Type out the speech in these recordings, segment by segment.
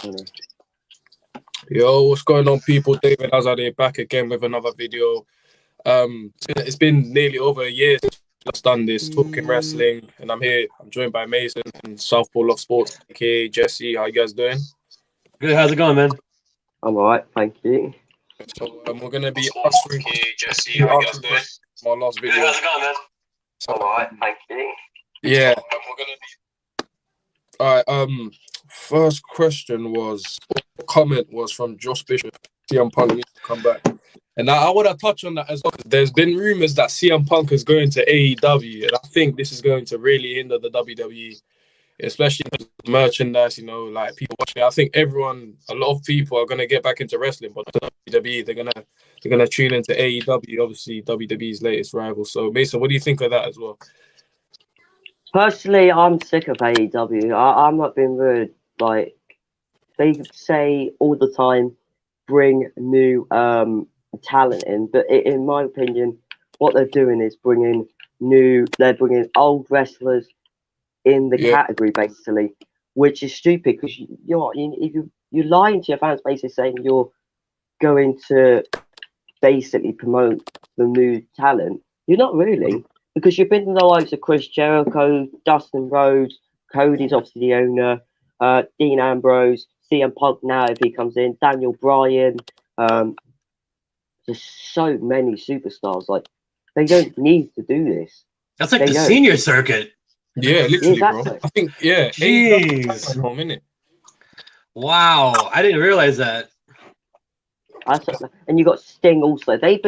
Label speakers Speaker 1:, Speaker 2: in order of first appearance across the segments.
Speaker 1: You know.
Speaker 2: Yo, what's going on, people? David Hazard back again with another video. It's been nearly over a year since I've done this, talking wrestling, and I'm here. I'm joined by Mason and Southpaw Love Sports, aka Jesse. How you guys doing?
Speaker 3: Good. How's it going, man?
Speaker 1: I'm alright, thank you.
Speaker 2: So we're gonna be answering.
Speaker 3: Jesse, how you guys doing?
Speaker 2: My last video.
Speaker 3: How's it going, man?
Speaker 2: So,
Speaker 1: I'm alright, thank you.
Speaker 2: yeah, we're gonna be. All right. First question comment was from Josh Bishop. CM Punk needs to come back. And I want to touch on that as well, because there's been rumors that CM Punk is going to AEW, and I think this is going to really hinder the WWE, especially merchandise, you know, like people watching it. I think a lot of people are going to get back into wrestling, but the WWE, they're gonna tune into AEW, obviously WWE's latest rival. So Mason, what do you think of that as well?
Speaker 1: Personally, I'm sick of AEW. I'm not being rude. Like, they say all the time, bring new talent in, but in my opinion, what they're doing is bringing old wrestlers in the category, basically, which is stupid, because you're lying to your fans, basically saying you're going to basically promote the new talent. You're not really, because you've been in the likes of Chris Jericho, Dustin Rhodes, Cody's obviously the owner, Dean Ambrose, CM Punk now if he comes in, Daniel Bryan. There's so many superstars. Like, they don't need to do this.
Speaker 3: That's like the senior circuit.
Speaker 2: Yeah, literally,
Speaker 1: exactly.
Speaker 2: bro. I think, yeah.
Speaker 3: Jeez.
Speaker 2: Home, innit?
Speaker 3: Wow, I didn't realize that.
Speaker 1: And you got Sting also. They're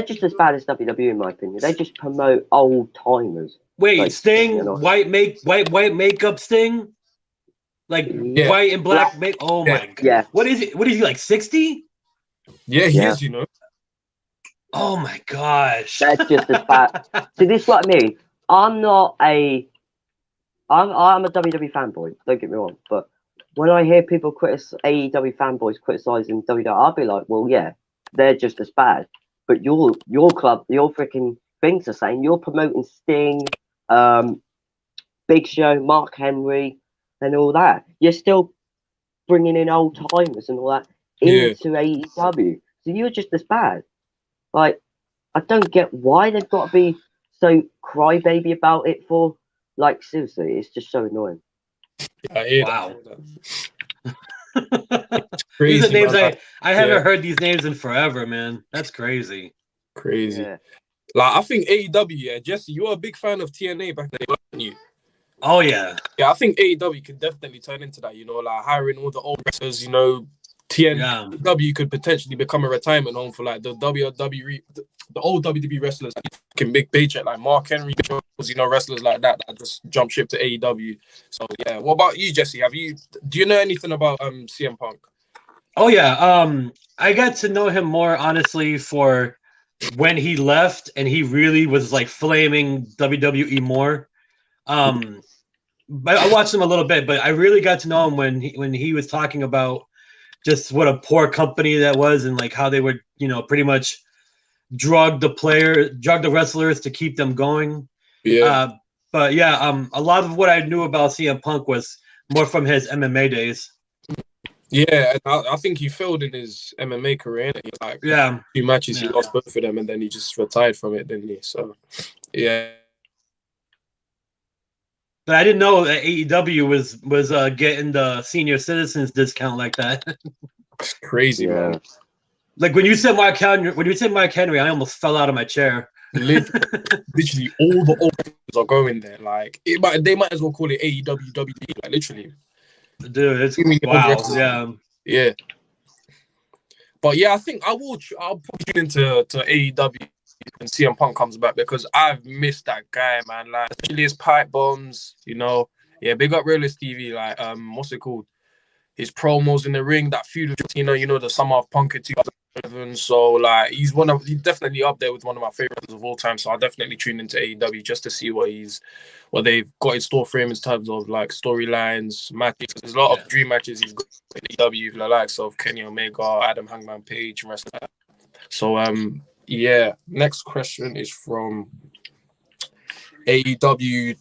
Speaker 1: just as bad as WWE in my opinion. They just promote old timers.
Speaker 3: Wait,
Speaker 1: like,
Speaker 3: Sting,
Speaker 1: you know.
Speaker 3: white makeup Sting, like white and black make. Oh my god.
Speaker 1: Yeah.
Speaker 3: What is it? What is he, like 60?
Speaker 2: Yeah, he is. You know.
Speaker 3: Oh my gosh.
Speaker 1: That's just as bad. See, this is what I mean. I'm a WWE fanboy. Don't get me wrong, but when I hear people AEW fanboys criticizing WWE, I'll be like, well, yeah, they're just as bad. But your club, your freaking things are saying you're promoting Sting, Big Show, Mark Henry, and all that. You're still bringing in old timers and all that into AEW. So you're just as bad. Like, I don't get why they've got to be so crybaby about it for. Like, seriously, it's just so annoying.
Speaker 3: Wow.
Speaker 2: Crazy,
Speaker 3: these are names
Speaker 2: man.
Speaker 3: I haven't heard these names in forever, man. That's crazy.
Speaker 2: Crazy.
Speaker 1: Yeah.
Speaker 2: Like, I think AEW, Jesse, you were a big fan of TNA back then, weren't you?
Speaker 3: Oh, yeah.
Speaker 2: Yeah, I think AEW could definitely turn into that, you know, like hiring all the old wrestlers, you know. TNW could potentially become a retirement home for like the WWE, the old WWE wrestlers can big paycheck, like Mark Henry, you know, wrestlers like that just jump ship to AEW. So yeah, what about you, Jesse? Do you know anything about CM Punk?
Speaker 3: Oh yeah, I got to know him more honestly for when he left and he really was like flaming WWE more. But I watched him a little bit, but I really got to know him when he was talking about just what a poor company that was, and like how they would, you know, pretty much drug the wrestlers to keep them going.
Speaker 2: Yeah.
Speaker 3: But yeah, a lot of what I knew about CM Punk was more from his MMA days.
Speaker 2: Yeah, and I think he failed in his MMA career. Like, 2 matches, he lost both of them, and then he just retired from it, didn't he? So, yeah.
Speaker 3: But I didn't know that AEW was getting the senior citizens discount like that.
Speaker 2: It's crazy, man.
Speaker 3: Like when you said Mark Henry, I almost fell out of my chair.
Speaker 2: Literally, all the old are going there. Like they might as well call it AEW, WWE. Like literally,
Speaker 3: dude, it's wow.
Speaker 2: Yeah. But yeah, I think I'll probably get into AEW when CM Punk comes back, because I've missed that guy, man. Like, especially his pipe bombs, you know. Yeah, big up Realist TV. Like, what's it called? His promos in the ring, that feud with Tina, you know, the Summer of Punk in 2007. So, like, he's definitely up there with one of my favorites of all time. So I'll definitely tune into AEW just to see what they've got in store for him in terms of like storylines, matches. There's a lot of dream matches he's got in AEW, the likes of Kenny Omega, Adam Hangman Page, and rest of that. So yeah, next question is from AEW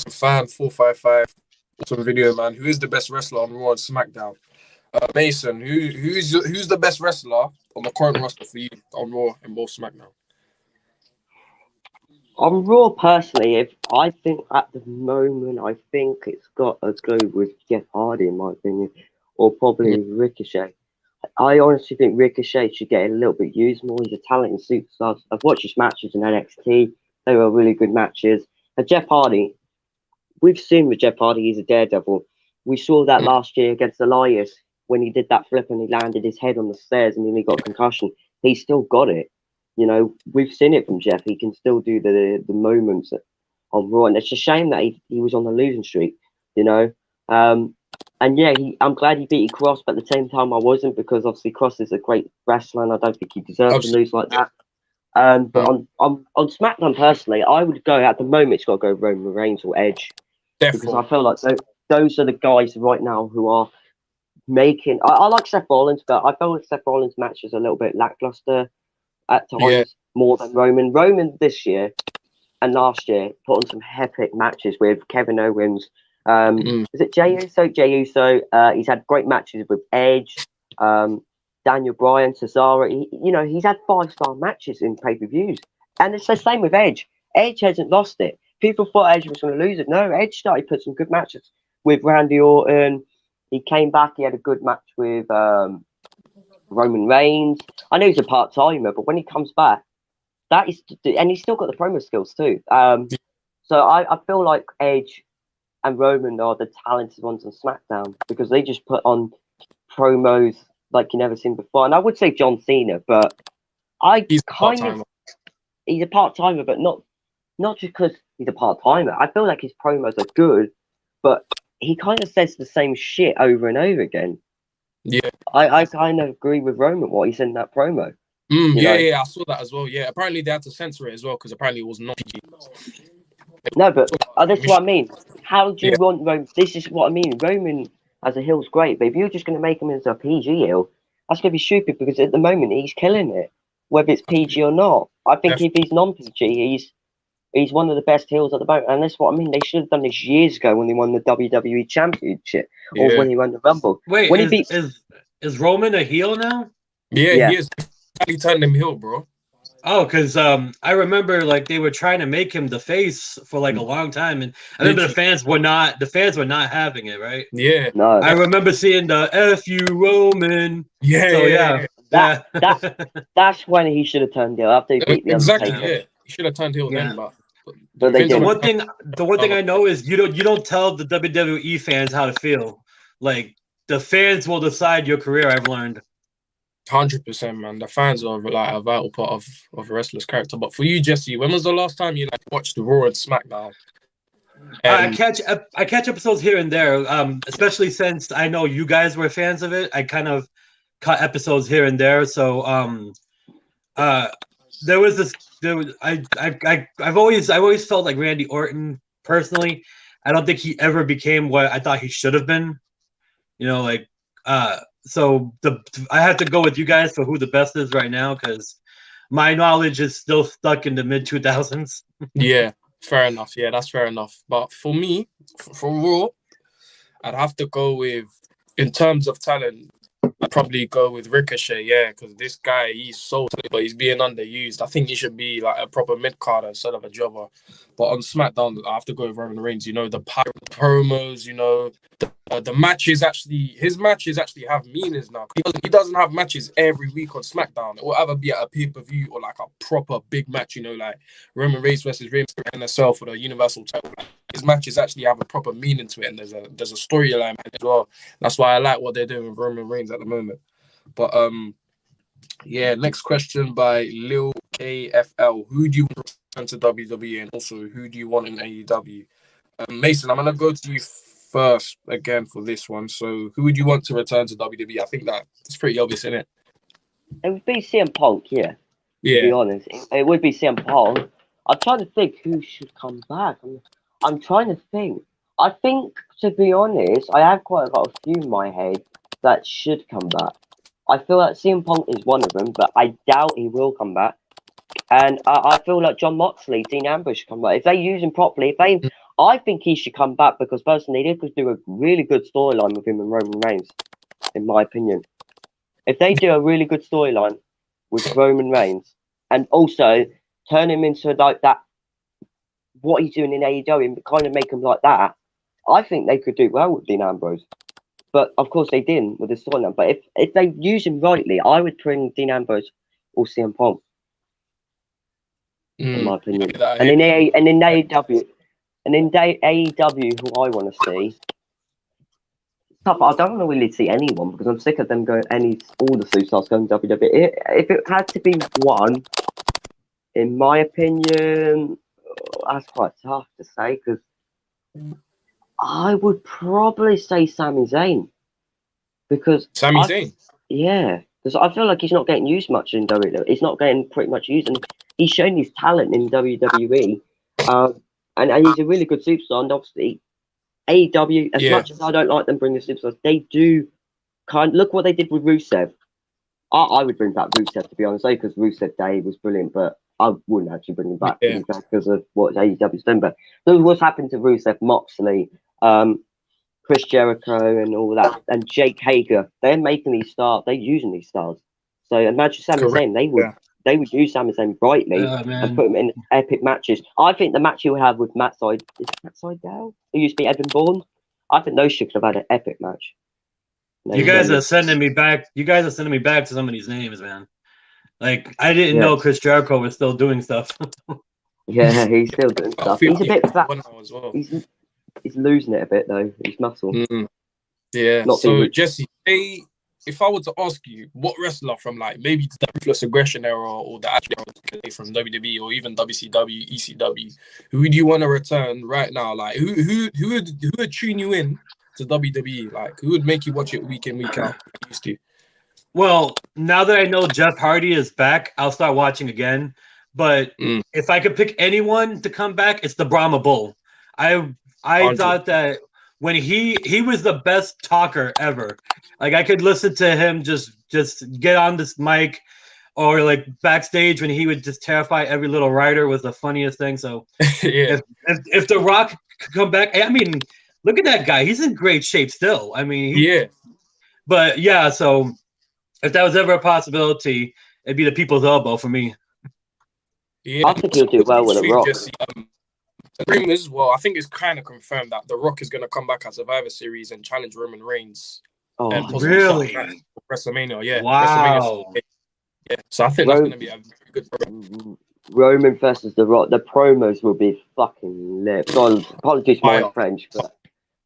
Speaker 2: fan 455. awesome video, man. Who is the best wrestler on Raw and SmackDown? Mason, who's the best wrestler on the current roster for you on Raw and both SmackDown?
Speaker 1: On Raw, personally, if I think at the moment, I think it's got to go with Jeff Hardy, in my opinion, or probably Ricochet. I honestly think Ricochet should get a little bit used more. He's a talented superstar. I've watched his matches in NXT. They were really good matches. And Jeff Hardy, we've seen with Jeff Hardy, he's a daredevil. We saw that last year against Elias when he did that flip and he landed his head on the stairs and then he got a concussion. He still got it. You know, we've seen it from Jeff. He can still do the moments on Raw. And it's a shame that he was on the losing streak, you know. And yeah, I'm glad he beat Cross, but at the same time I wasn't, because obviously Cross is a great wrestler and I don't think he deserves to lose like that. But on SmackDown, personally, I would go, at the moment, it's got to go Roman Reigns or Edge.
Speaker 2: Definitely.
Speaker 1: Because I feel like those are the guys right now who are making... I like Seth Rollins, but I feel like Seth Rollins' match is a little bit lackluster at times, more than Roman. Roman this year and last year put on some epic matches with Kevin Owens. Is it Jey Uso? Jey Uso. He's had great matches with Edge, Daniel Bryan, Cesaro. He's had 5-star matches in pay-per-views. And it's the same with Edge. Edge hasn't lost it. People thought Edge was going to lose it. No, Edge started put some good matches with Randy Orton. He came back. He had a good match with Roman Reigns. I know he's a part-timer, but when he comes back, and he's still got the promo skills too. So I feel like Edge and Roman are the talented ones on SmackDown, because they just put on promos like you never seen before. And I would say John Cena, but he's a part-timer, but not just because he's a part-timer. I feel like his promos are good, but he kind of says the same shit over and over again.
Speaker 2: Yeah.
Speaker 1: I kind of agree with Roman, what he said in that promo.
Speaker 2: Yeah, I saw that as well. Yeah, apparently they had to censor it as well, because apparently it was not PG.
Speaker 1: No, but that's what I mean. How do you want Roman? This is what I mean. Roman as a heel's great, but if you're just going to make him as a PG heel, that's going to be stupid, because at the moment he's killing it, whether it's PG or not. I think if he's non-PG, he's one of the best heels at the moment, and that's what I mean. They should have done this years ago when they won the WWE Championship, or when he won the Rumble.
Speaker 3: Wait,
Speaker 1: when
Speaker 3: is Roman a heel now?
Speaker 2: Yeah, he is. He turned him heel, bro.
Speaker 3: Oh, because I remember like they were trying to make him the face for like a long time, and I remember the fans were not having it, right?
Speaker 2: Yeah.
Speaker 1: No.
Speaker 3: I remember seeing the "F you Roman."
Speaker 2: Yeah.
Speaker 3: So yeah.
Speaker 1: That's when he should have turned heel after he beat the Undertaker.
Speaker 2: Yeah. He should have turned heel then, but
Speaker 1: the
Speaker 3: one thing I know is you don't tell the WWE fans how to feel. Like the fans will decide your career. I've learned.
Speaker 2: 100%, man. The fans are like a vital part of a wrestler's character. But for you, Jesse, when was the last time you watched the Raw and SmackDown?
Speaker 3: I catch episodes here and there, especially since I know you guys were fans of it. I kind of cut episodes here and there. So I've always felt like Randy Orton personally. I don't think he ever became what I thought he should have been. So I have to go with you guys for who the best is right now, because my knowledge is still stuck in the mid-2000s.
Speaker 2: Yeah, fair enough. Yeah, that's fair enough. But for me, for Raw, I'd have to go with, in terms of talent, I'd probably go with Ricochet, yeah, because this guy, he's so talented, but he's being underused. I think he should be like a proper mid-carder instead of a jobber. But on SmackDown, I have to go with Roman Reigns. The promos, the matches his matches actually have meanings now. He doesn't have matches every week on SmackDown. It will either be at a pay-per-view or like a proper big match, like Roman Reigns versus Rey Mysterio NSL for the Universal title. His matches actually have a proper meaning to it, and there's a storyline as well. That's why I like what they're doing with Roman Reigns at the moment. But next question by Lil KFL. Who do you want to return to WWE, and also who do you want in AEW? Mason, I'm gonna go to you first again for this one. So who would you want to return to WWE? I think that's pretty obvious, isn't it?
Speaker 1: It would be CM Punk, yeah.
Speaker 2: Yeah.
Speaker 1: To be honest, it would be CM Punk. I'm trying to think who should come back. I'm trying to think. I think, to be honest, I have quite a few in my head that should come back. I feel like CM Punk is one of them, but I doubt he will come back. And I feel like John Moxley, Dean Ambrose should come back. If they use him properly, I think he should come back because personally, they could do a really good storyline with him and Roman Reigns, in my opinion. If they do a really good storyline with Roman Reigns and also turn him into like that, what he's doing in AEW and kind of make him like that, I think they could do well with Dean Ambrose. But of course they didn't with the storyline. But if they use him rightly, I would bring Dean Ambrose or CM Punk, in my opinion. And in AEW, who I want to see. I don't want to really see anyone because I'm sick of them going all the superstars going WWE. If it had to be one, in my opinion, that's quite tough to say because I would probably say Sami Zayn because
Speaker 2: Sami Zayn.
Speaker 1: Yeah, because I feel like he's not getting used much in WWE. He's not getting pretty much used, and he's shown his talent in WWE. And he's a really good superstar. And obviously, AEW, as much as I don't like them bringing superstars, they do look what they did with Rusev. I would bring back Rusev to be honest, because Rusev Day was brilliant, but I wouldn't actually bring him back because of what AEW's done. But look what's happened to Rusev, Moxley, Chris Jericho, and all that, and Jake Hager. They're making these stars. They're using these stars. So imagine Sami Zayn. They would use Sami Zayn brightly and put him in epic matches. I think the match you have with Matt Sydal, who used to be Evan Bourne, I think those should have had an epic match.
Speaker 3: You guys are sending me back. You guys are sending me back to some of these names, man. Like I didn't know Chris Jericho was still doing stuff.
Speaker 1: Yeah, he's still doing stuff. He's a bit fat.
Speaker 2: As well.
Speaker 1: He's losing it a bit though. His muscle.
Speaker 2: Yeah. So Jesse, if I were to ask you, what wrestler from like maybe the Ruthless Aggression era or the actual era from WWE or even WCW, ECW, who would you want to return right now? Like who would tune you in to WWE? Like who would make you watch it week in, week out? Used to.
Speaker 3: Well, now that I know Jeff Hardy is back, I'll start watching again. But if I could pick anyone to come back, it's the Brahma Bull. I thought that when he was the best talker ever. Like I could listen to him just get on this mic or like backstage when he would just terrify every little writer was the funniest thing. So if The Rock could come back, I mean, look at that guy. He's in great shape still. I mean, But yeah, so if that was ever a possibility, it'd be the people's elbow for me.
Speaker 1: Yeah, I think he'll do well with The Rock.
Speaker 2: The thing is, well, I think it's kind of confirmed that The Rock is going to come back at Survivor Series and challenge Roman Reigns.
Speaker 3: Oh, really?
Speaker 2: WrestleMania, yeah.
Speaker 3: Wow.
Speaker 2: Yeah, so I think that's going to be a very good program.
Speaker 1: Roman versus The Rock. The promos will be fucking lit. God, apologies for my French, but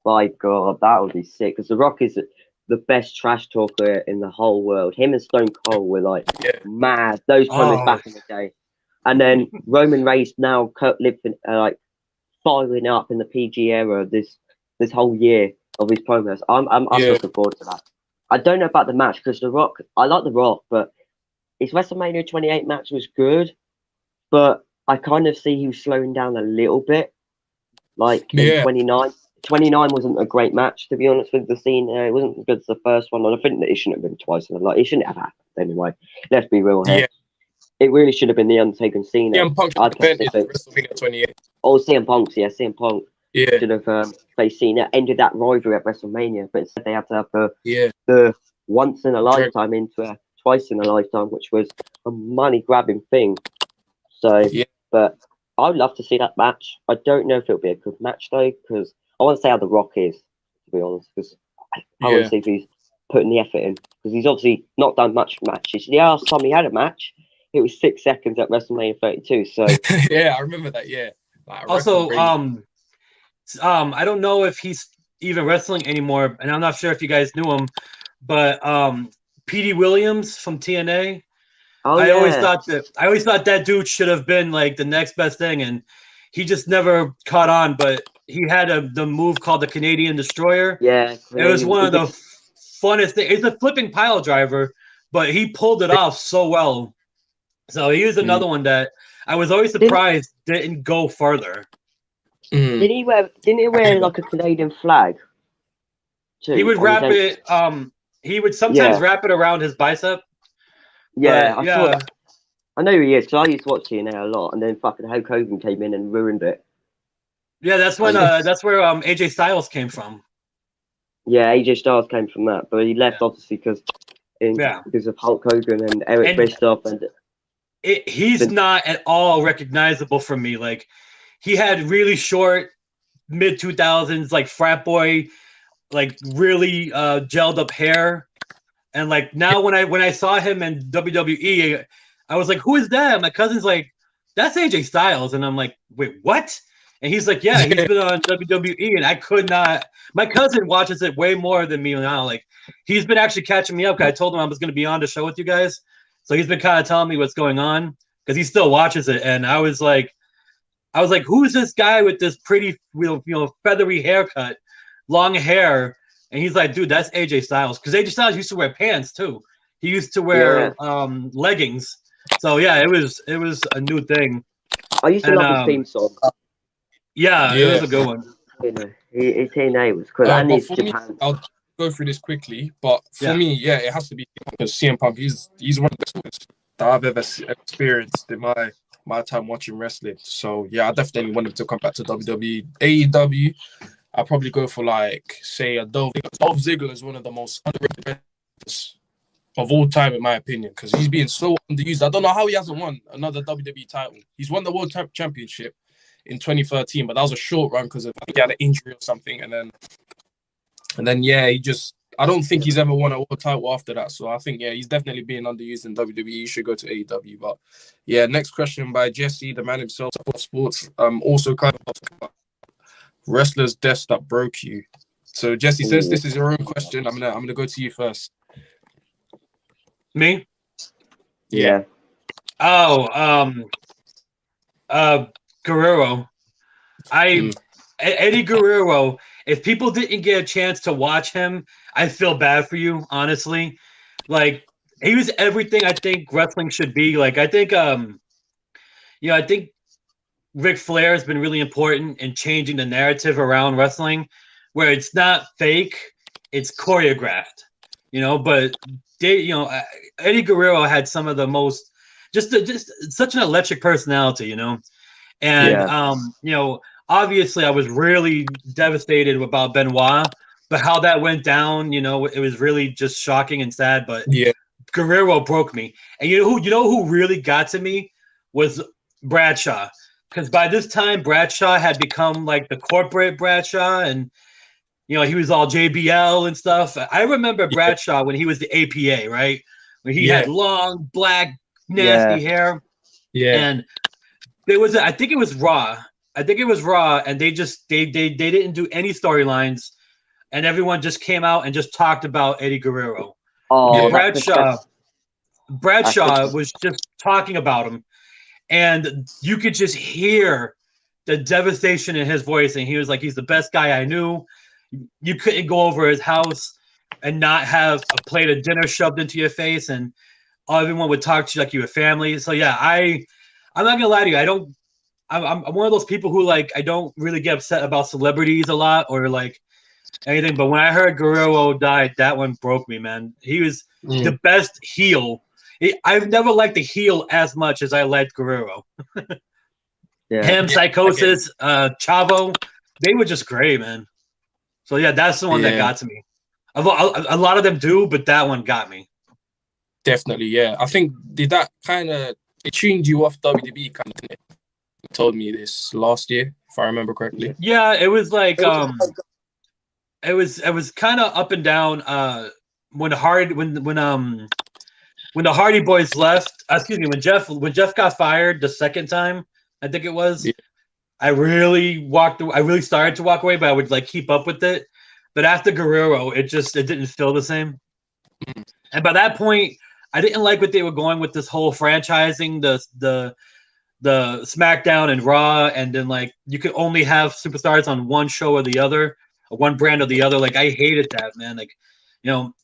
Speaker 1: my God, that would be sick. Because The Rock is the best trash talker in the whole world. Him and Stone Cold were like mad. Those promos back in the day. And then Roman Reigns now living like firing up in the PG era this whole year of his promos. I'm looking forward to that. I don't know about the match because The Rock, I like The Rock, but his WrestleMania 28 match was good, but I kind of see he was slowing down a little bit. Like in 29. 29 wasn't a great match, to be honest with the scene. It wasn't as good as the first one, and I think that it shouldn't have been twice. It shouldn't have happened anyway. Let's be real here. It really should have been the Undertaker and Cena.
Speaker 2: CM Punk WrestleMania 28.
Speaker 1: Oh, CM Punk, CM Punk should have faced Cena, ended that rivalry at WrestleMania, but instead they had to have the once in a lifetime into a twice in a lifetime, which was a money grabbing thing. So, but I would love to see that match. I don't know if it'll be a good match though, because I want to see how The Rock is, to be honest, because I want to see if he's putting the effort in, because he's obviously not done much matches. The last time he had a match, it was 6 seconds at WrestleMania 32. So
Speaker 2: yeah, I remember that. Yeah. Like,
Speaker 3: also, I don't know if he's even wrestling anymore, and I'm not sure if you guys knew him, but Petey Williams from TNA. I always thought that dude should have been like the next best thing, and he just never caught on. But he had the move called the Canadian Destroyer. Yeah, it was one of the funnest things. It's a flipping pile driver, but he pulled it off so well. So he was another one that I was always surprised didn't go further.
Speaker 1: Didn't he wear like a Canadian flag? Too,
Speaker 3: he would wrap it. He would sometimes wrap it around his bicep.
Speaker 1: Yeah, I saw that. I know who he is because I used to watch TNA a lot, and then fucking Hulk Hogan came in and ruined it.
Speaker 3: Yeah, that's when that's where AJ Styles came from.
Speaker 1: Yeah, AJ Styles came from that, but he left obviously
Speaker 3: Yeah.
Speaker 1: because of Hulk Hogan and Eric
Speaker 3: And
Speaker 1: Bischoff and
Speaker 3: he's not at all recognizable from me. Like, he had really short mid 2000s like frat boy, like really gelled up hair. And like now when I saw him in WWE, I was like, who is that? My cousin's like, that's AJ Styles. And I'm like, wait, what? And he's like, yeah, he's been on WWE. And I could not. My cousin watches it way more than me now. Like, he's been actually catching me up. I told him I was going to be on the show with you guys. So he's been kind of telling me what's going on because he still watches it. And I was like, who is this guy with this pretty, feathery haircut, long hair? And he's like, dude, that's AJ Styles. Because AJ Styles used to wear pants too. He used to wear leggings. So yeah, it was a new thing.
Speaker 1: I used to love his theme song.
Speaker 3: Yeah, it was a good one.
Speaker 1: His TNA was cool. And his Japan.
Speaker 2: I'll go through this quickly, but for me, it has to be because CM Punk. He's one of the best that I've ever experienced in my time watching wrestling. So yeah, I definitely want him to come back to WWE. AEW, I'll probably go for say a Dolph Ziggler is one of the most underrated of all time, in my opinion, because he's being so underused. I don't know how he hasn't won another WWE title. He's won the World Championship in 2013, but that was a short run because he had an injury or something, and then he just. I don't think he's ever won a world title after that. So I think he's definitely being underused in WWE. He should go to AEW. But yeah, next question by Jesse, the man himself, Sports. Also kind of about wrestlers' deaths that broke you. So Jesse says this is your own question. I'm gonna go to you first.
Speaker 3: Me?
Speaker 1: Yeah.
Speaker 3: Oh, Guerrero. Eddie Guerrero. If people didn't get a chance to watch him, I feel bad for you, honestly. Like, he was everything I think wrestling should be. Like, I think I think Ric Flair has been really important in changing the narrative around wrestling, where it's not fake, it's choreographed. But Eddie Guerrero had some of the most just such an electric personality, and obviously I was really devastated about Benoit, but how that went down, it was really just shocking and sad. But Guerrero broke me, and you know who really got to me was Bradshaw, because by this time Bradshaw had become like the corporate Bradshaw, and he was all JBL and stuff. I remember Bradshaw when he was the APA, right? When he had long, black, nasty hair. Yeah. And there was, I think it was Raw. And they didn't do any storylines, and everyone just came out and just talked about Eddie Guerrero. Oh, Bradshaw was just talking about him, and you could just hear the devastation in his voice. And he was like, he's the best guy I knew. You couldn't go over his house and not have a plate of dinner shoved into your face, and everyone would talk to you like you were family. So yeah, I'm not gonna lie to you. I'm one of those people who I don't really get upset about celebrities a lot or anything. But when I heard Guerrero died, that one broke me, man. He was the best heel. I've never liked the heel as much as I liked Guerrero. Him, Psychosis, Chavo, they were just great, man. So yeah, that's the one that got to me. A lot of them do, but that one got me.
Speaker 2: Definitely, yeah. I think did that kind of it tuned you off WWE kind of thing. You told me this last year, if I remember correctly.
Speaker 3: Yeah, it was it was kind of up and down. When the Hardy Boys left, when Jeff got fired the second time, I think it was. Yeah. I really started to walk away, but I would keep up with it. But after Guerrero, it didn't feel the same. And by that point, I didn't like what they were going with this whole franchising, the Smackdown and Raw, and then you could only have superstars on one show or the other, or one brand or the other. I hated that, man.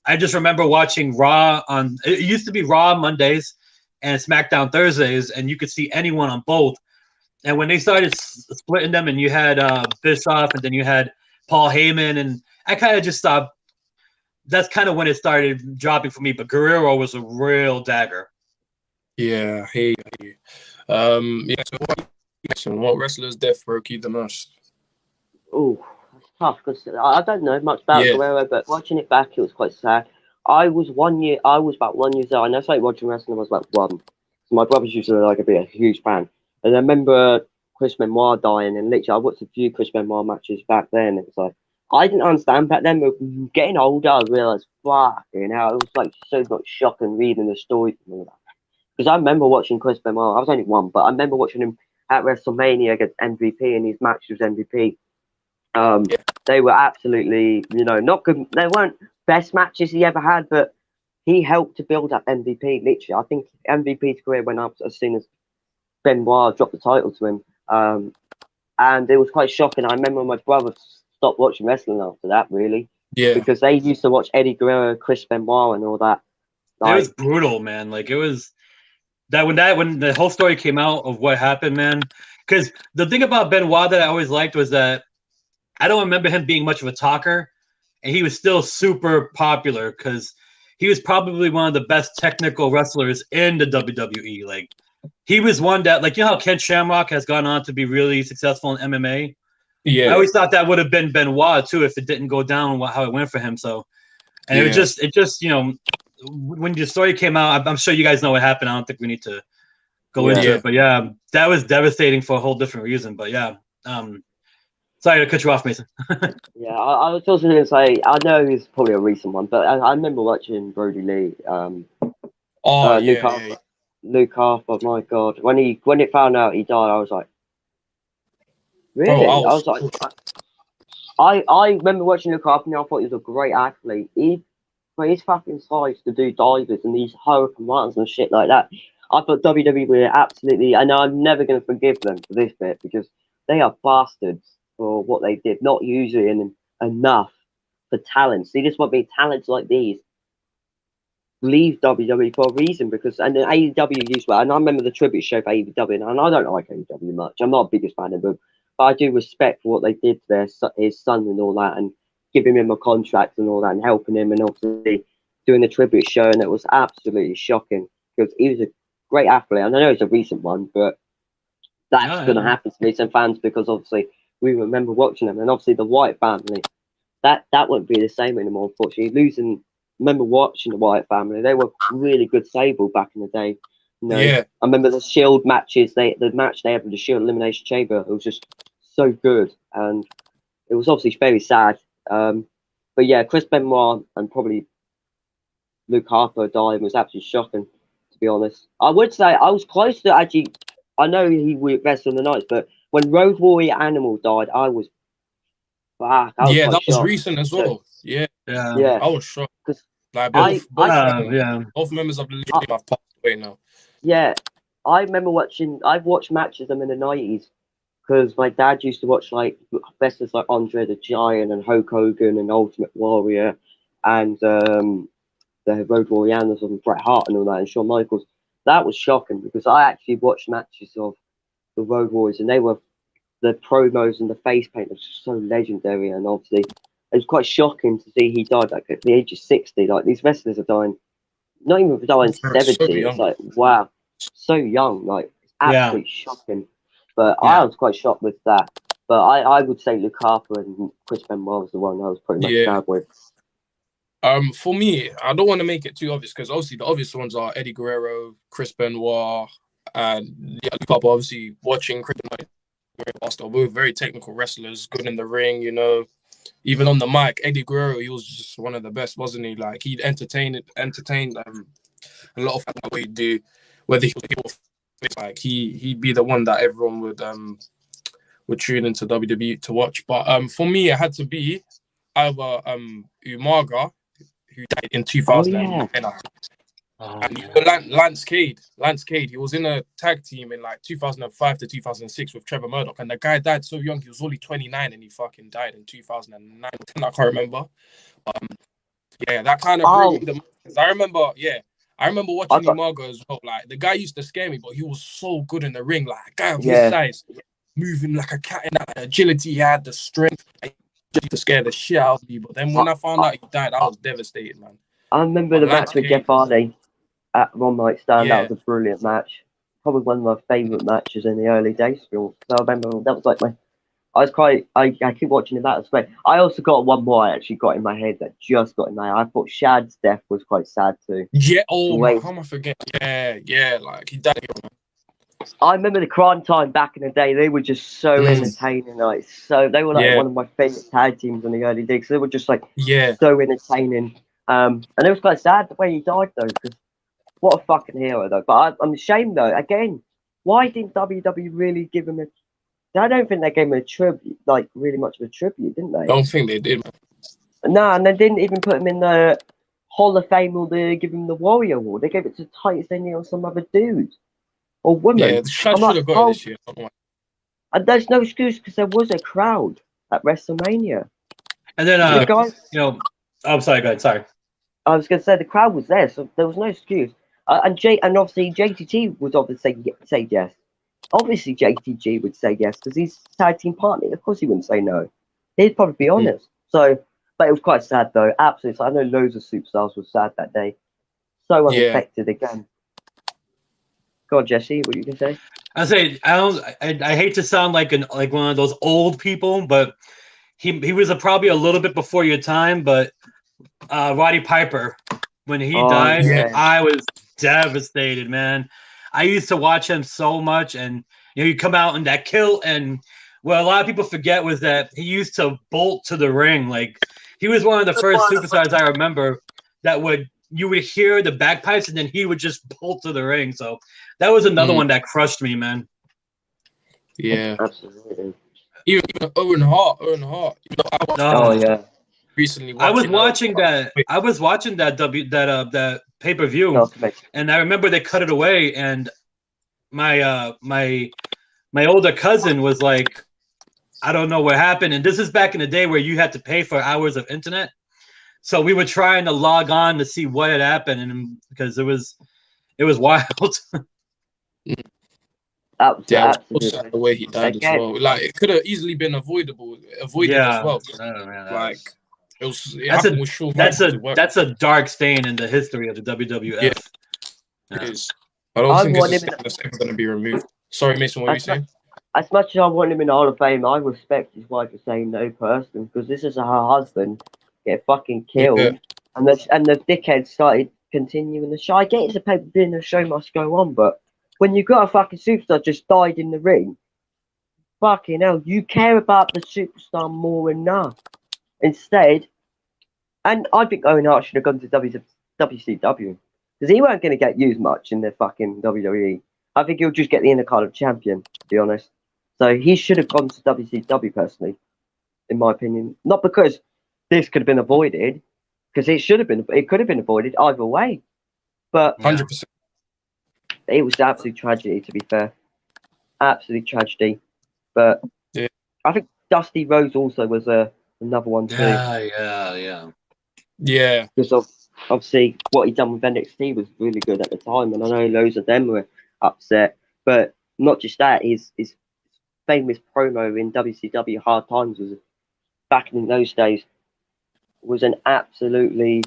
Speaker 3: I just remember watching Raw it used to be Raw Mondays and SmackDown Thursdays, and you could see anyone on both. And when they started splitting them, and you had Bischoff, and then you had Paul Heyman, and I kind of just stopped. That's kind of when it started dropping for me. But Guerrero was a real dagger.
Speaker 2: Yeah, hey. So what wrestler's death broke you the most?
Speaker 1: Oh, that's tough because I don't know much about
Speaker 2: Yeah,
Speaker 1: Guerrero, but watching it back, it was quite sad. I was about 1 year old, and I started watching wrestling. I was about one. So my brothers used to like be a huge fan, and I remember Chris Benoit dying, and literally I watched a few Chris Benoit matches back then. It was like I didn't understand back then, but getting older, I realized, fuck, you know, it was like so much shock and reading the story from all that. Because I remember watching Chris Benoit. I was only one, but I remember watching him at WrestleMania against MVP, and his match was MVP. Um,
Speaker 2: yeah,
Speaker 1: they were absolutely, not good. They weren't best matches he ever had, but he helped to build up MVP. Literally, I think MVP's career went up as soon as Benoit dropped the title to him, and it was quite shocking. I remember my brother stopped watching wrestling after that, really,
Speaker 2: yeah,
Speaker 1: because they used to watch Eddie Guerrero, Chris Benoit, and all that.
Speaker 3: It was
Speaker 1: Like,
Speaker 3: brutal, man. Like it was when the whole story came out of what happened, man. Because the thing about Benoit that I always liked was that I don't remember him being much of a talker, and he was still super popular because he was probably one of the best technical wrestlers in the WWE. Like he was one that, like, you know how Ken Shamrock has gone on to be really successful in MMA. I
Speaker 2: yeah,
Speaker 3: always thought that would have been Benoit too if it didn't go down how it went for him. So, and
Speaker 2: yeah.
Speaker 3: it just when the story came out, I'm sure you guys know what happened. I don't think we need to go
Speaker 1: Yeah.
Speaker 3: into
Speaker 2: Yeah.
Speaker 3: it, but yeah, that was devastating for a whole different reason. But yeah, sorry to cut you off, Mason.
Speaker 1: yeah, I was also going to say, I know it's probably a recent one, but I remember watching Brody Lee,
Speaker 2: Oh,
Speaker 1: Luke
Speaker 2: yeah,
Speaker 1: Harper.
Speaker 2: yeah,
Speaker 1: Luke Harper, my God, when it found out he died, I was like,
Speaker 2: bro. I
Speaker 1: really? I
Speaker 2: was
Speaker 1: was like, I remember watching Luke Harper, and I thought he was a great athlete. For his fucking size to do divers and these hurricane runs and shit like that. I thought WWE were absolutely, and I'm never going to forgive them for this bit because they are bastards for what they did, not using enough for talents. They just want me talents like these leave WWE for a reason because, and then AEW used well, and I remember the tribute show for AEW, and I don't like AEW much. I'm not the biggest fan of them, but I do respect for what they did to his son and all that, and giving him a contract and all that, and helping him, and obviously doing the tribute show, and it was absolutely shocking because he was a great athlete. And I know it's a recent one, but that's going to happen to me some fans because obviously we remember watching them, and obviously the White family. That won't be the same anymore, unfortunately. Losing, remember watching the Wyatt family? They were really good stable back in the day.
Speaker 2: yeah.
Speaker 1: I remember the Shield matches. The match they had with the Shield Elimination Chamber. It was just so good, and it was obviously very sad. But yeah, Chris Benoit and probably Luke Harper dying was absolutely shocking. To be honest, I would say I was close to actually. I know he wrestled the nights, but when Road Warrior Animal died, I was fuck. I was
Speaker 2: Yeah,
Speaker 1: quite
Speaker 2: that was
Speaker 1: shocked.
Speaker 2: recent as
Speaker 1: So,
Speaker 2: well. Yeah,
Speaker 3: Yeah,
Speaker 1: yeah,
Speaker 2: I was shocked.
Speaker 1: because
Speaker 2: Like
Speaker 1: I, I
Speaker 3: yeah.
Speaker 2: both members of the
Speaker 1: I,
Speaker 2: team have passed away now.
Speaker 1: yeah, I remember watching. I've watched matches of them in the '90s because my dad used to watch like wrestlers like Andre the Giant and Hulk Hogan and Ultimate Warrior, and the Road Warriors and Bret Hart and all that, and Shawn Michaels. That was shocking because I actually watched matches of the Road Warriors, and they were the promos and the face paint was just so legendary, and obviously it was quite shocking to see he died like at the age of 60. Like these wrestlers are dying, not even dying
Speaker 2: So
Speaker 1: 70. It's
Speaker 2: young.
Speaker 1: like wow, so young, like it's
Speaker 3: Yeah.
Speaker 1: absolutely shocking. But
Speaker 3: Yeah.
Speaker 1: I was quite shocked with that. But I would say Luke Harper and Chris Benoit was the one I was pretty much
Speaker 2: Yeah.
Speaker 1: sad with.
Speaker 2: For me, I don't want to make it too obvious because obviously the obvious ones are Eddie Guerrero, Chris Benoit, and yeah, Luke Harper. Obviously, watching Chris Benoit, both very technical wrestlers, good in the ring. Even on the mic, Eddie Guerrero, he was just one of the best, wasn't he? Like he entertained a lot of what he do, whether he was like he'd be the one that everyone would tune into WWE to watch. But for me, it had to be either Umaga, who died in 2009. And Lance Cade. He was in a tag team in like 2005 to 2006 with Trevor Murdoch, and the guy died so young. He was only 29, and he fucking died in 2009. I can't remember. Yeah, that kind of broke me. I remember
Speaker 1: I
Speaker 2: watching
Speaker 1: got,
Speaker 2: Umaga as well. Like the guy used to scare me, but he was so good in the ring. Like a guy of his
Speaker 1: yeah.
Speaker 2: size, moving like a cat in that agility. He had the strength to scare the shit out of me. But then when I found out he died, I was devastated, man.
Speaker 1: I remember the match with Jeff Hardy at One Night Stand.
Speaker 2: Yeah.
Speaker 1: That was a brilliant match. Probably one of my favourite matches in the early days. So I remember that was like I keep watching it that way. I also got one more I actually got in my head that just got in my head. I thought Shad's death was quite sad too.
Speaker 2: Yeah. Oh, how am I forgetting? Yeah. Like he died.
Speaker 1: I remember the crime time back in the day. They were just so entertaining. Like they were like one of my favorite tag teams in the early days. They were just like so entertaining. And it was quite sad the way he died though, because what a fucking hero though. But I'm ashamed though. Again, why didn't WWE really give him a? I don't think they gave him a tribute, like really much of a tribute, didn't they?
Speaker 2: I don't think they did.
Speaker 1: No, and they didn't even put him in the Hall of Fame or they give him the Warrior Award. They gave it to Titus O'Neil or some other dude or woman.
Speaker 2: Yeah, Shad should have got it this year.
Speaker 1: And there's no excuse because there was a crowd at WrestleMania.
Speaker 3: And then, I'm sorry, go ahead. Sorry.
Speaker 1: I was going to say the crowd was there, so there was no excuse. And obviously JTT would obviously say yes. Obviously JTG would say yes because he's tag team partner. Of course he wouldn't say no. He'd probably be honest. So, but it was quite sad though. Absolutely. I know loads of superstars were sad that day. So unaffected again. Go on, Jesse. What are you gonna say?
Speaker 3: I hate to sound like one of those old people, but he was probably a little bit before your time. But Roddy Piper, when he died, I was devastated, man. I used to watch him so much, and you come out in that kilt, and what a lot of people forget was that he used to bolt to the ring. Like he was one of the first superstars I remember that you would hear the bagpipes, and then he would just bolt to the ring. So that was another one that crushed me, man.
Speaker 2: Yeah,
Speaker 1: absolutely.
Speaker 2: Even Owen Hart. Recently,
Speaker 3: I was watching that pay-per-view, and I remember they cut it away, and my older cousin was like, I don't know what happened. And this is back in the day where you had to pay for hours of internet. So we were trying to log on to see what had happened, and because it was wild.
Speaker 2: The way he died as well. Like it could have easily been avoided as well. Like
Speaker 3: that's a dark stain in the history of the WWF.
Speaker 2: Yeah. It is. I don't think it's ever going to be removed. Sorry, Mason, what are you saying?
Speaker 1: As much as I want him in the Hall of Fame, I respect his wife for saying no personally, because this is her husband get fucking killed, and the dickhead started continuing the show. I get it's a pay-per-view and the show must go on, but when you got a fucking superstar just died in the ring, fucking hell, you care about the superstar more enough. Instead, and I think Owen Hart should have gone to WCW, because he weren't going to get used much in the fucking WWE. I think he'll just get the Intercontinental Champion, to be honest. So he should have gone to WCW personally, in my opinion. Not because this could have been avoided, because it could have been avoided either way. But
Speaker 2: 100%.
Speaker 1: It was absolute tragedy, to be fair. Absolute tragedy. But I think Dusty Rhodes also was another one too.
Speaker 2: Yeah.
Speaker 1: Because obviously what he done with NXT was really good at the time, and I know loads of them were upset. But not just that, his famous promo in WCW Hard Times was back in those days was an absolutely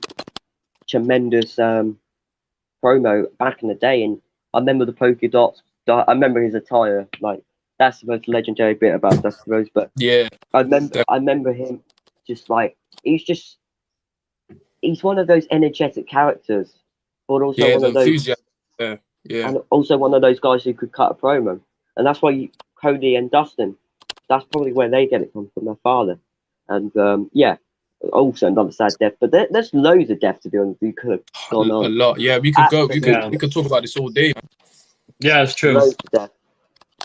Speaker 1: tremendous promo back in the day. And I remember the polka dots. I remember his attire. Like that's the most legendary bit about Dusty Rhodes. But I remember him just like he's one of those energetic characters, but also one of those. And also one of those guys who could cut a promo, and that's why Cody and Dustin. That's probably where they get it from their father. And also another sad death. But there's loads of deaths, to be honest. You could have gone on
Speaker 2: a lot. Yeah, we could go. We could talk about this all day.
Speaker 3: Yeah, it's true.
Speaker 1: Loads of deaths.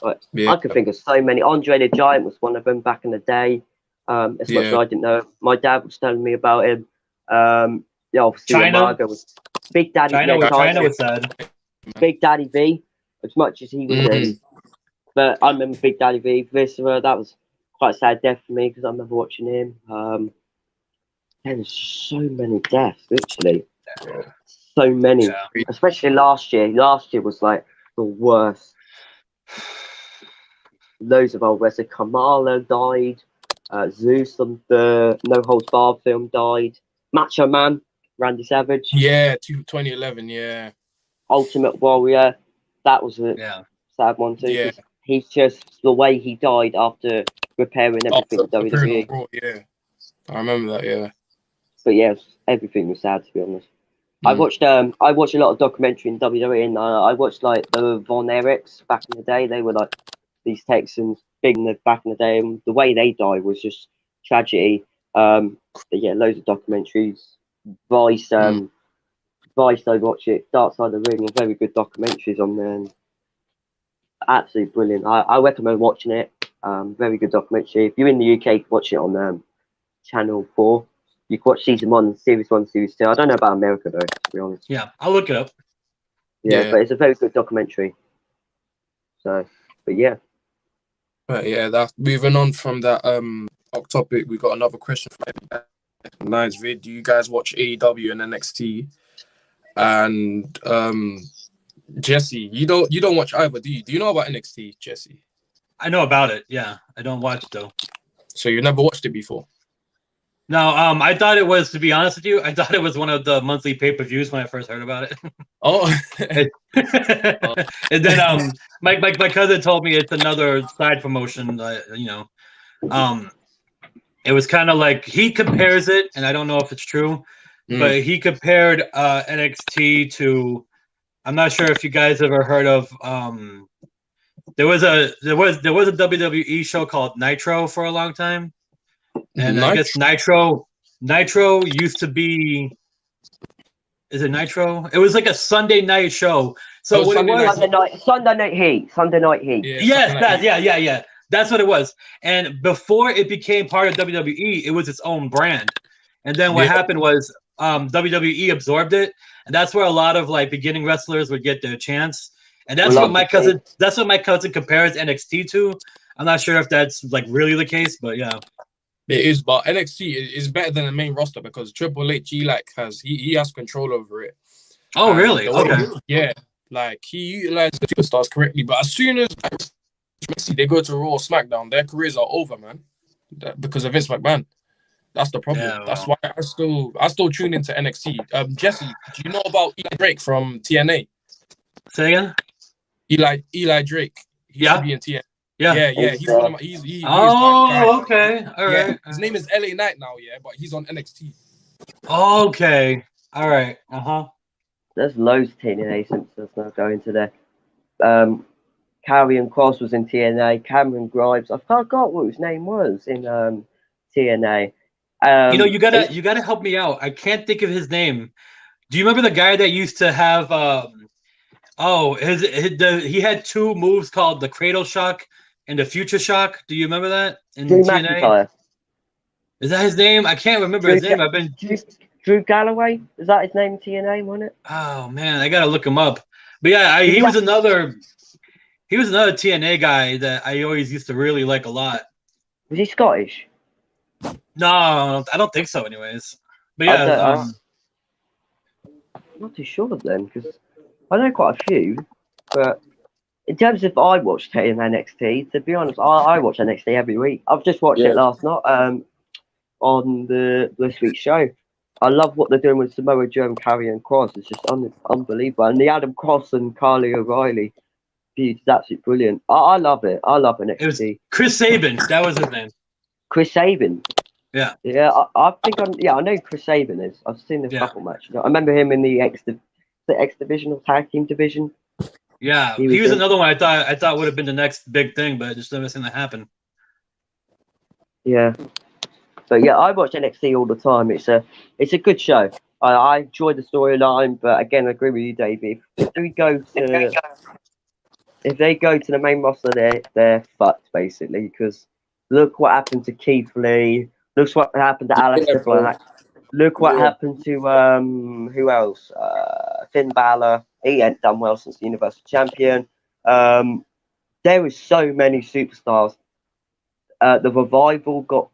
Speaker 1: I could think of so many. Andre the Giant was one of them back in the day. As much as I didn't know, my dad was telling me about him. Obviously,
Speaker 3: China
Speaker 1: was Big Daddy.
Speaker 3: China was sad.
Speaker 1: Big Daddy V, as much as he was in. But I remember Big Daddy V, Viscera. That was quite a sad death for me because I remember watching him. There was so many deaths, literally. So many. Yeah. Especially last year. Last year was like the worst. Loads of old wrestlers. Kamala died. Zeus on the No Holds Barred film died. Macho Man, Randy Savage.
Speaker 2: Yeah, 2011, yeah.
Speaker 1: Ultimate Warrior. That was a sad one too. Yeah. He's just the way he died after repairing everything with WWE.
Speaker 2: Yeah, I remember that. Yeah,
Speaker 1: But yes, everything was sad, to be honest. I
Speaker 2: Mm.
Speaker 1: watched a lot of documentary in WWE, and I watched like the Von Erichs back in the day. They were like these Texans big in the back in the day, and the way they died was just tragedy. But yeah, loads of documentaries. Vice, Vice, I watch it. Dark Side of the Ring, very good documentaries on there. And absolutely brilliant. I recommend watching it. Very good documentary. If you're in the UK, you can watch it on Channel 4. You can watch season 1, series 1, series 2. I don't know about America though, to be honest.
Speaker 3: Yeah, I'll look it up.
Speaker 1: Yeah, but it's a very good documentary. So, but yeah.
Speaker 2: But yeah, that moving on from that topic, we got another question from Nice Vid. Do you guys watch AEW and NXT? And Jesse, you don't watch either, do you? Do you know about NXT, Jesse?
Speaker 3: I know about it. Yeah, I don't watch it though.
Speaker 2: So you never watched it before?
Speaker 3: No, I thought it was, to be honest with you, I thought it was one of the monthly pay-per-views when I first heard about it.
Speaker 2: Oh.
Speaker 3: And then my cousin told me it's another side promotion. It was kind of like, he compares it, and I don't know if it's true, but he compared NXT to, I'm not sure if you guys ever heard of, there was a WWE show called Nitro for a long time. And I guess Nitro used to be. Is it Nitro? It was like a Sunday night show. So what
Speaker 1: Sunday Night Heat.
Speaker 3: Yeah. That's what it was. And before it became part of WWE, it was its own brand. And then what happened was WWE absorbed it, and that's where a lot of like beginning wrestlers would get their chance. And that's what my cousin compares NXT to. I'm not sure if that's like really the case, but yeah.
Speaker 2: It is, but NXT is better than the main roster because Triple H he has control over it.
Speaker 3: Oh, really? Okay.
Speaker 2: Yeah, like he utilizes the superstars correctly, but as soon as they go to Raw or SmackDown, their careers are over, man. Because of Vince McMahon. That's the problem.
Speaker 3: Yeah, well.
Speaker 2: That's why I still tune into NXT. Jesse, do you know about Eli Drake from TNA?
Speaker 3: Say again?
Speaker 2: Eli Drake. He used to be in TNA. Yeah. He's one of my. He's my guy.
Speaker 3: Okay. All right.
Speaker 2: His name is LA Knight now, but he's on NXT.
Speaker 3: Okay. All right.
Speaker 1: There's loads of TNA Simpsons now going to there. Karrion Kross was in TNA. Cameron Grimes, I forgot what his name was in TNA.
Speaker 3: You gotta help me out. I can't think of his name. Do you remember the guy that used to have? He had two moves called the Cradle Shock and the Future Shock. Do you remember that in
Speaker 1: Drew
Speaker 3: TNA?
Speaker 1: McIntyre.
Speaker 3: Is that his name? I can't remember his name.
Speaker 1: Drew Galloway. Is that his name? TNA, wasn't it?
Speaker 3: Oh man, I gotta look him up. But yeah, he was another TNA guy that I always used to really like a lot.
Speaker 1: Was he Scottish?
Speaker 3: No, I don't think so. Anyways, but yeah,
Speaker 1: I'm not too sure then because I know quite a few. But in terms of I watched NXT, to be honest, I watch NXT every week. I've just watched it last night on this week's show. I love what they're doing with Samoa Joe and Karrion Kross. It's just unbelievable. And the Adam Cross and Carly O'Reilly feud is absolutely brilliant. I love it. I love NXT.
Speaker 3: It was Chris Sabin. That was his name.
Speaker 1: Chris Sabin.
Speaker 3: Yeah.
Speaker 1: Yeah, I think I know who Chris Sabin is. I've seen the couple matches. I remember him in the X Division or Tag Team Division.
Speaker 3: Yeah, he was another one I thought would have been the next big thing, but just never seen that happen.
Speaker 1: Yeah. But yeah, I watch NXT all the time. It's a good show. I enjoy the storyline, but again, I agree with you, Davey. If they go to the main roster, they're fucked basically. Because look what happened to Keith Lee. Look what happened to Aleister Black. Look what happened to who else? Finn Balor. He ain't done well since the Universal Champion. There is so many superstars. The Revival got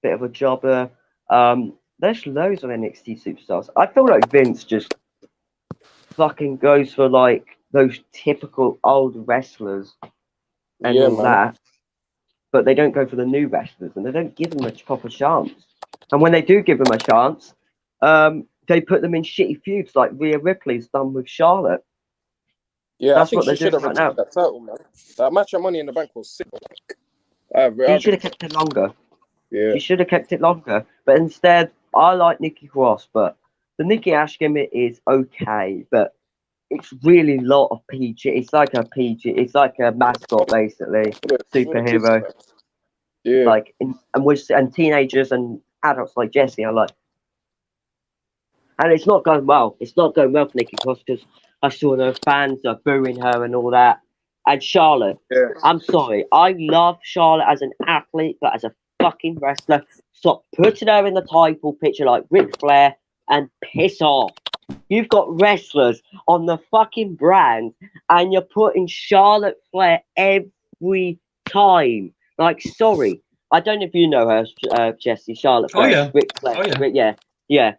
Speaker 1: bit of a jobber. There's loads of NXT superstars. I feel like Vince just fucking goes for like those typical old wrestlers and all that, but they don't go for the new wrestlers and they don't give them a proper chance. And when they do give them a chance, they put them in shitty feuds like Rhea Ripley's done with Charlotte.
Speaker 2: Yeah,
Speaker 1: that's
Speaker 2: I think
Speaker 1: what they're
Speaker 2: she should
Speaker 1: doing
Speaker 2: have
Speaker 1: right now.
Speaker 2: that title, man. That match at Money in the Bank was sick.
Speaker 1: She should have kept it longer.
Speaker 2: Yeah.
Speaker 1: She should have kept it longer. But instead, I like Nikki Cross, but the Nikki Ash gimmick is okay, but it's really a lot of PG. It's like a PG. It's like a mascot, basically, superhero.
Speaker 2: Yeah.
Speaker 1: Like, and teenagers and adults like Jesse are like, and it's not going well. It's not going well for Nikki Cross because I saw the fans are booing her and all that. And Charlotte, I'm sorry, I love Charlotte as an athlete, but as a fucking wrestler, stop putting her in the title picture like Ric Flair and piss off. You've got wrestlers on the fucking brand, and you're putting Charlotte Flair every time. Like, sorry, I don't know if you know her, Jesse. Charlotte Flair.
Speaker 3: Oh yeah.
Speaker 1: Ric Flair.
Speaker 3: Oh
Speaker 1: yeah.
Speaker 2: Yeah,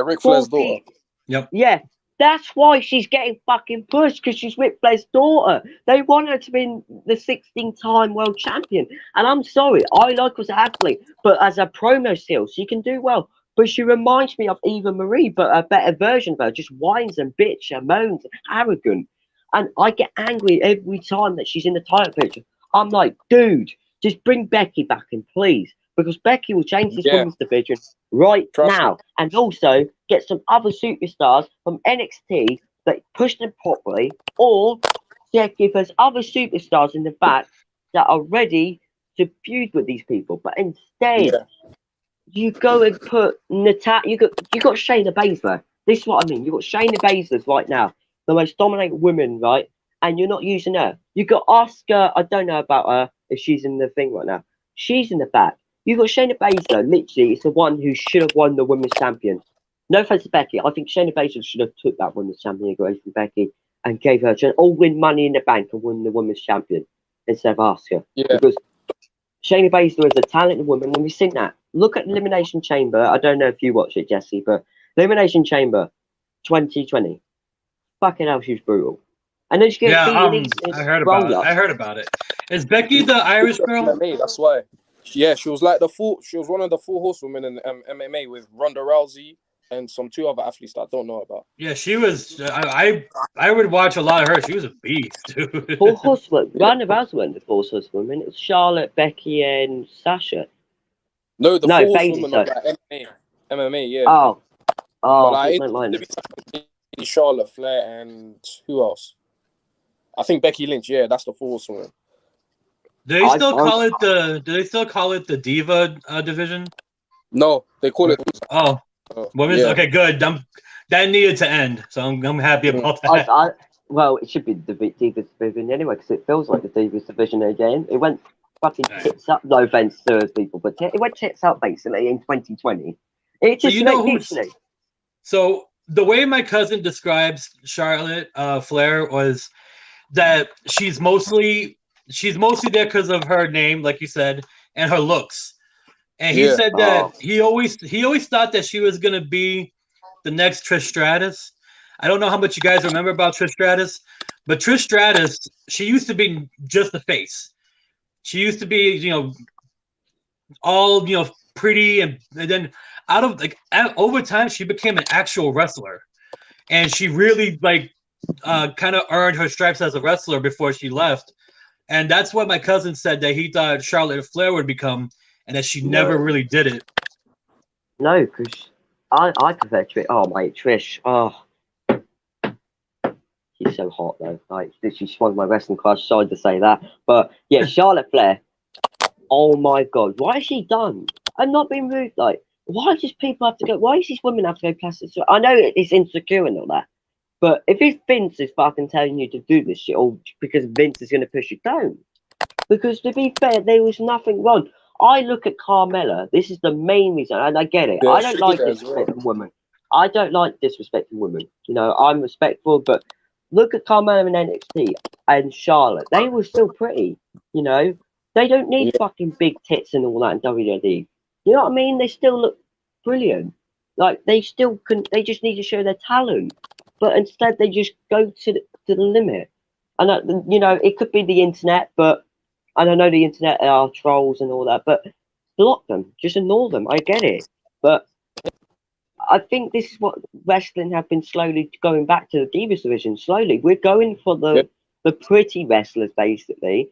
Speaker 2: Ric Flair's daughter.
Speaker 3: Yep.
Speaker 1: Yeah, that's why she's getting fucking pushed, because she's Ric Flair's daughter. They want her to be the 16-time world champion. And I'm sorry, I like her as an athlete, but as a promo seal, she can do well. But she reminds me of Eva Marie, but a better version of her. Just whines and bitch and moans, arrogant. And I get angry every time that she's in the title picture. I'm like, dude, just bring Becky back in, please. Because Becky will change this women's division right now. And also get some other superstars from NXT that push them properly. Or give us other superstars in the back that are ready to feud with these people. But instead, you go and put Natasha. You got Shayna Baszler. This is what I mean. You got Shayna Baszler right now, the most dominant woman, right? And you're not using her. You got Asuka. I don't know about her if she's in the thing right now. She's in the back. You got Shayna Baszler. Literally, it's the one who should have won the women's champion. No offense to Becky. I think Shayna Baszler should have took that women's champion away from Becky and gave her to all win Money in the Bank and win the women's champion instead of Asuka.
Speaker 2: Yeah.
Speaker 1: Because Shayna Baszler is a talented woman, and we've seen that. Look at Elimination Chamber. I don't know if you watch it, Jesse, but Elimination Chamber 2020. Fucking hell, she was brutal. And then she gets
Speaker 3: I heard about it. I heard about it. Is Becky the Irish girl?
Speaker 2: MMA, that's why. Yeah, she was like she was one of the 4 horsewomen in MMA with Ronda Rousey and some 2 other athletes that I don't know about.
Speaker 3: Yeah, she was. I would watch a lot of her. She was a beast, dude.
Speaker 1: 4 horsewomen. Ronda Rousey weren't the 4 horsewomen. It was Charlotte, Becky, and Sasha.
Speaker 2: No, the 4
Speaker 1: Bailey,
Speaker 2: horsewomen of like MMA, yeah.
Speaker 1: Oh,
Speaker 2: But like,
Speaker 1: don't mind it.
Speaker 2: Charlotte, Flair, and who else? I think Becky Lynch. Yeah, that's the 4 horsewomen.
Speaker 3: Do they still call it the? Do they still call it the Diva division?
Speaker 2: No, they call it.
Speaker 3: Women's.
Speaker 2: Yeah.
Speaker 3: Okay, good. That needed to end, so I'm happy about that.
Speaker 1: Well, it should be the Divas division anyway, because it feels like the Divas division again. It went fucking tits up. No offense to people, but it went tits up basically in 2020. It just
Speaker 3: So the way my cousin describes Charlotte Flair was that she's mostly there because of her name, like you said, and her looks. And he said that he always thought that she was gonna be the next Trish Stratus. I don't know how much you guys remember about Trish Stratus, but Trish Stratus, she used to be just the face. She used to be, all pretty, and then over time she became an actual wrestler, and she really kind of earned her stripes as a wrestler before she left. And that's what my cousin said that he thought Charlotte Flair would become, and that she never really did it.
Speaker 1: No, because I prefer Trish. Oh, mate, Trish. Oh, she's so hot though. Like, she's one of my wrestling class. Sorry to say that, but yeah, Charlotte Flair. Oh my God, what has she done? I'm not being rude. Like, why does people have to go? Why does these women have to go plastic surgery? I know it's insecure and all that, but if Vince is fucking telling you to do this shit, or because Vince is going to push you, don't. Because to be fair, there was nothing wrong. I look at Carmella. This is the main reason, and I get it.
Speaker 2: Yeah,
Speaker 1: I don't like disrespecting women. I don't like disrespecting women. I'm respectful, but look at Carmella in NXT and Charlotte. They were still pretty. They don't need fucking big tits and all that in WWE. You know what I mean? They still look brilliant. Like, they still can. They just need to show their talent. But instead, they just go to the limit. And it could be the internet, but I don't know, the internet are trolls and all that. But block them, just ignore them. I get it, but I think this is what wrestling have been slowly going back to the Divas division. Slowly, we're going for the pretty wrestlers basically,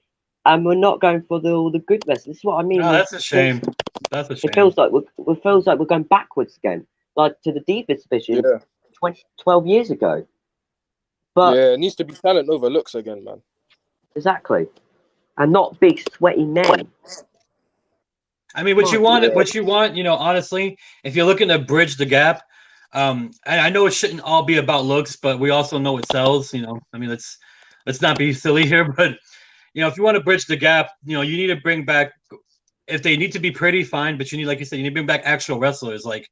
Speaker 1: and we're not going for all the good wrestlers. This is what I mean.
Speaker 3: Oh, that's a shame. That's a
Speaker 1: It
Speaker 3: shame.
Speaker 1: feels like we're going backwards again, like to the Divas division 12 years ago. But
Speaker 2: yeah, it needs to be talent over looks again, man.
Speaker 1: exactly, and not big sweaty men.
Speaker 3: I mean, what you want, you know, honestly, if you're looking to bridge the gap, and I know it shouldn't all be about looks, but we also know it sells. You know, I mean, let's not be silly here, but you know, if you want to bridge the gap, you know, you need to bring back. If they need to be pretty, fine, but you need, like you said, you need to bring back actual wrestlers, like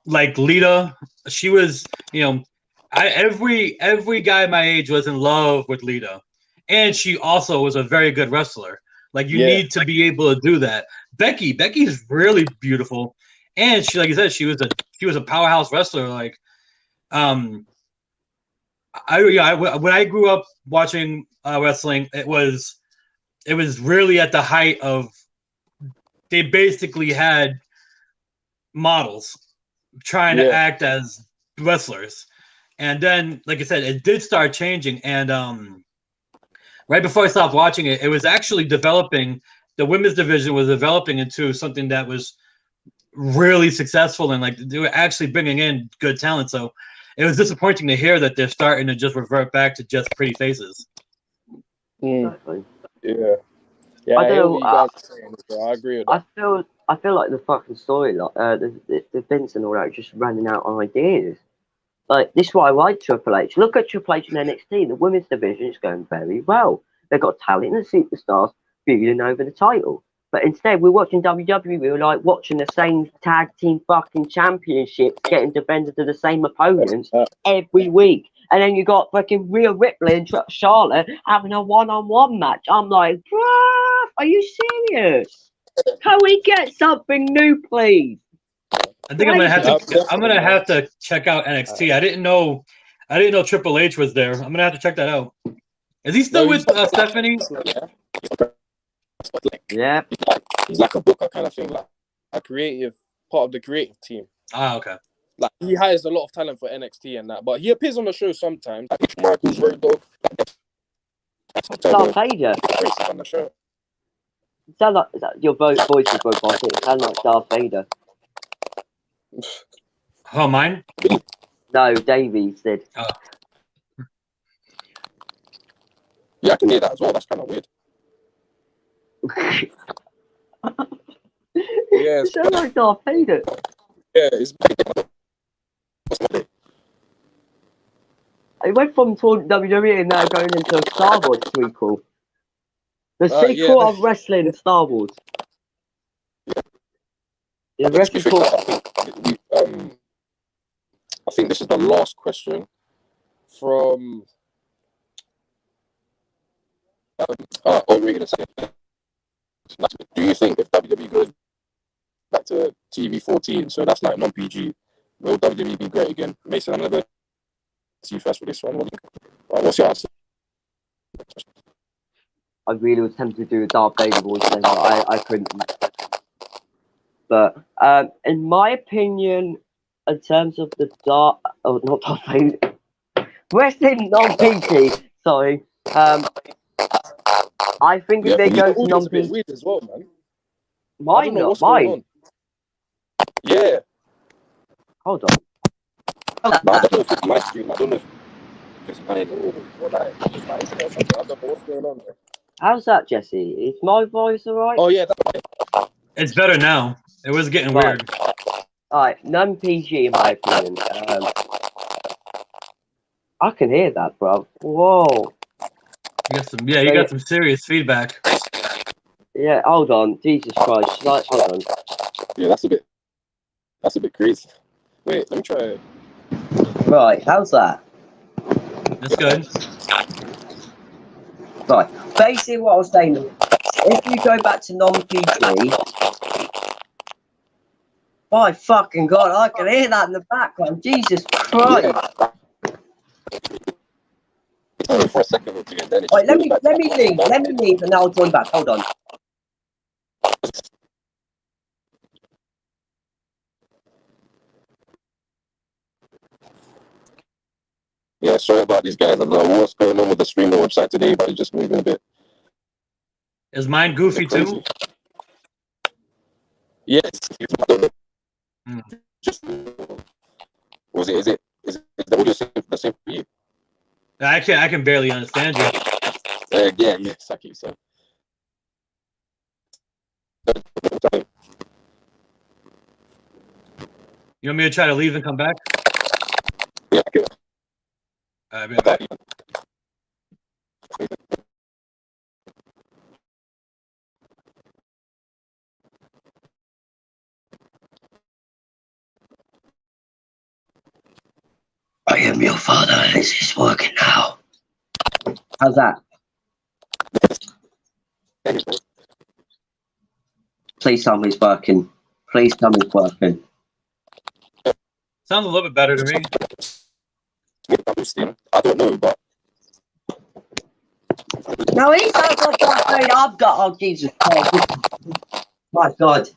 Speaker 3: Lita. She was, you know, every guy my age was in love with Lita, and she also was a very good wrestler. Like you need to be able to do that. Becky's really beautiful, and she, like you said, she was a powerhouse wrestler. Like, when I grew up watching wrestling, it was really at the height of, they basically had models trying to act as wrestlers, and then, like I said, it did start changing, and right before I stopped watching it, it was actually developing. The women's division was developing into something that was really successful, and like they were actually bringing in good talent. So it was disappointing to hear that they're starting to just revert back to just pretty faces.
Speaker 1: Exactly.
Speaker 2: Yeah. Yeah,
Speaker 1: I don't know.
Speaker 2: I agree with that.
Speaker 1: I feel like the fucking story, like the Vince and all that, are just running out of ideas. Like, this is why I like Triple H. Look at Triple H in NXT. The women's division is going very well. They've got talent and superstars feuding over the title. But instead, we're watching WWE. We were like watching the same tag team fucking championships getting defended to the same opponents every week. And then you got fucking Rhea Ripley and Charlotte having a one-on-one match. I'm like, bruh, are you serious? Can we get something new, please?
Speaker 3: I think I'm gonna have to check out NXT. I didn't know Triple H was there. I'm gonna have to check that out. Is he still with Stephanie?
Speaker 1: Yeah.
Speaker 2: He's like a booker kind of thing, like a creative part of the creative team.
Speaker 3: Ah, okay.
Speaker 2: Like he hires a lot of talent for NXT and that, but he appears on the show sometimes. Like Michael's Road Dog.
Speaker 1: Darth Vader.
Speaker 2: On the show.
Speaker 1: Sound like your voice is robotic. It sounds like Darth Vader.
Speaker 3: Oh, mine?
Speaker 1: No, Davey said.
Speaker 3: Oh.
Speaker 2: Yeah, I can hear that as well. That's kind of weird. Yeah,
Speaker 1: It sounds like Darth Vader.
Speaker 2: Yeah, it's.
Speaker 1: It went from WWE and now going into a Star Wars sequel. The sequel of wrestling Star Wars. Yeah,
Speaker 2: I think this is the last question from. What were we going to say? Do you think if WWE goes back to TV 14, so that's like non-PG, will WWE be great again? Mason, I'm going to go to you first for this one. What's your answer?
Speaker 1: I really was tempted to do a Darth Vader voice then, but I couldn't. But in my opinion, in terms of the not Darth Vader, wrestling non-PG, sorry. I think if they go to non-PG,
Speaker 2: weird as well, man.
Speaker 1: Mine.
Speaker 2: Yeah.
Speaker 1: Hold on.
Speaker 2: I don't know if it's my stream. I don't know if it's mine or like it's my internet or something. I don't know what's going on there.
Speaker 1: How's that, Jesse? Is my voice alright?
Speaker 2: Oh yeah,
Speaker 3: it's better now. It was getting weird.
Speaker 1: Alright, non-PG in my opinion. I can hear that, bro. Whoa.
Speaker 3: You got some serious feedback.
Speaker 1: Yeah, hold on. Jesus Christ. Like, hold on.
Speaker 2: Yeah, that's a bit crazy. Wait, let me try it.
Speaker 1: Right, how's that?
Speaker 3: That's good.
Speaker 1: Right. Basically what I was saying, if you go back to non-PG, my fucking God, I can hear that in the background. Jesus Christ.
Speaker 2: For a second,
Speaker 1: Right, let me leave and I'll join back. Hold on.
Speaker 2: Yeah, sorry about these guys. I don't know what's going on with the streaming website today, but it's just moving a bit.
Speaker 3: Is mine goofy too?
Speaker 4: Yes.
Speaker 3: Mm.
Speaker 4: Just was it? Is the audio the same for you?
Speaker 3: I can barely understand you.
Speaker 4: Yeah, yes, I keep saying.
Speaker 3: You want me to try to leave and come back?
Speaker 4: Yeah, I can.
Speaker 3: I'll be right back.
Speaker 1: I am your father. Is this working now? How's that? Please tell me it's working. Please tell me it's working.
Speaker 3: Sounds a little bit better to me.
Speaker 4: I don't know, but
Speaker 1: No, he sounds like I've got. Oh, Jesus Christ. My God.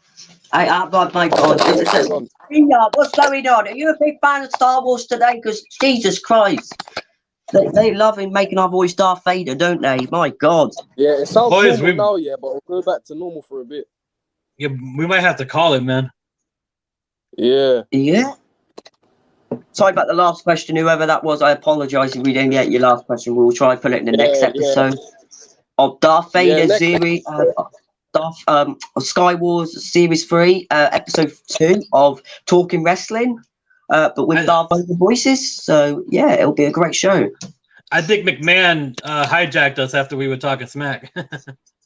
Speaker 1: My God. Yeah, what's going on? Are you a big fan of Star Wars today? Because, Jesus Christ. They love him making our voice Darth Vader, don't they? My God.
Speaker 4: yeah, it sounds
Speaker 3: Boys,
Speaker 4: normal now, yeah, but we'll go back to normal for a bit.
Speaker 3: Yeah, we might have to call it, man.
Speaker 4: Yeah.
Speaker 1: Yeah. Sorry about the last question, whoever that was. I apologise if we didn't get your last question. We'll try and put it in the next episode of Darth Vader series, Sky Wars Series 3, Episode 2 of Talking Wrestling, but with Darth Vader voices. So, yeah, it'll be a great show.
Speaker 3: I think McMahon hijacked us after we were talking smack.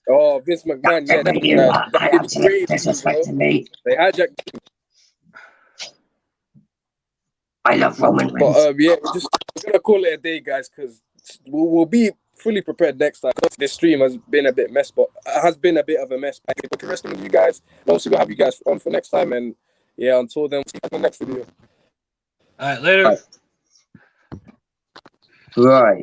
Speaker 4: Oh, Vince McMahon, yeah, that's
Speaker 1: Disrespecting me.
Speaker 4: They hijacked.
Speaker 1: I love Roman Reigns.
Speaker 4: But yeah, we're gonna call it a day, guys, because we'll be fully prepared next time. This stream has been a bit mess, but it has been a bit of a mess. I can book wrestling with you guys. And also, we'll have you guys on for next time. And yeah, until then, we'll see you in the next video.
Speaker 3: All right, later.
Speaker 1: Right.